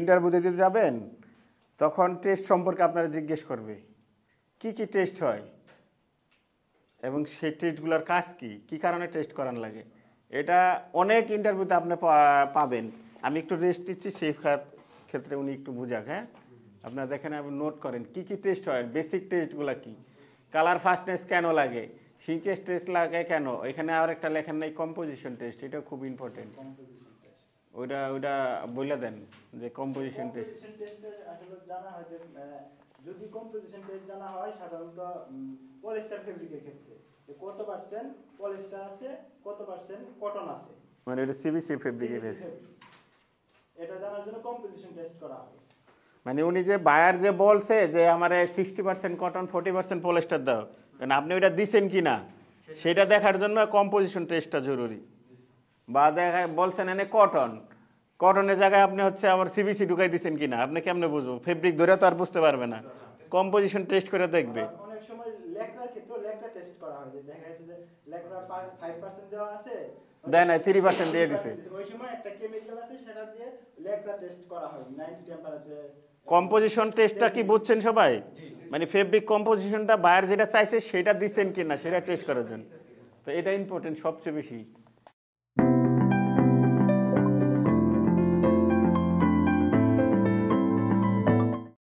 interview দিতে যাবেন তখন টেস্ট সম্পর্কে আপনারা জিজ্ঞেস করবে কি কি টেস্ট হয় এবং সেই টেস্টগুলোর কাজ কি কি কারণে টেস্ট করান লাগে এটা অনেক ইন্টারভিউতে আপনি পাবেন আমি একটু রেস্ট দিচ্ছি সেই ক্ষেত্রে উনি একটু বুঝাক হ্যাঁ আপনারা দেখেন আপনি নোট করেন কি কি টেস্ট হয় বেসিক টেস্টগুলো কি কালার ফাস্টনেস কেন লাগে সিঙ্কেজ টেস্ট লাগে কেন এখানে আর একটা লেখেন নাই কম্পোজিশন টেস্ট এটা খুব ইম্পর্টেন্ট ওইটা বলে দেন যে কম্পোজিশন টেস্ট আসলে জানা হয় যে যদি কম্পোজিশন টেস্ট জানা হয় সাধারণত পলিস্টার ফেব্রিকের ক্ষেত্রে কত পার্সেন্ট পলিস্টার আছে কত পার্সেন্ট কটন আছে মানে এটা সিবিসি ফেব্রিকের এটা জানার জন্য কম্পোজিশন টেস্ট করা হয় মানে উনি যে বায়ার যে বলছে যে আমার 60% কটন 40% পলিস্টার দাও কারণ আপনি ওইটা দিচ্ছেন কি না সেটা দেখার জন্য কম্পোজিশন টেস্টটা জরুরি বা দেখা বলছেন এনে কটনের জায়গায় আপনি হচ্ছে আবার সিবিসি ঢুকাই দিচ্ছেন কিনা আপনি কেমনে বুঝবো ফেব্রিক ধরে তো আর বুঝতে পারবে না কম্পোজিশন টেস্ট করে দেখবে অনেক সময় লেকড়ার ক্ষেত্রে লেকড়া টেস্ট করা হয় যে দেখা যাচ্ছে যে লেকড়া 5% দেওয়া আছে দেয় না 3% দিয়ে দিছে ওই সময় একটা কেমিক্যাল আছে সেটা দিয়ে লেকড়া টেস্ট করা হয় 90 টেম্পারেচার কম্পোজিশন টেস্টটা কি বুঝছেন সবাই মানে ফেব্রিক কম্পোজিশনটা বায়ার যেটা চাইছে সেটা দিচ্ছেন কিনা সেটা টেস্ট করার জন্য তো এটা ইম্পর্টেন্ট সবচেয়ে বেশি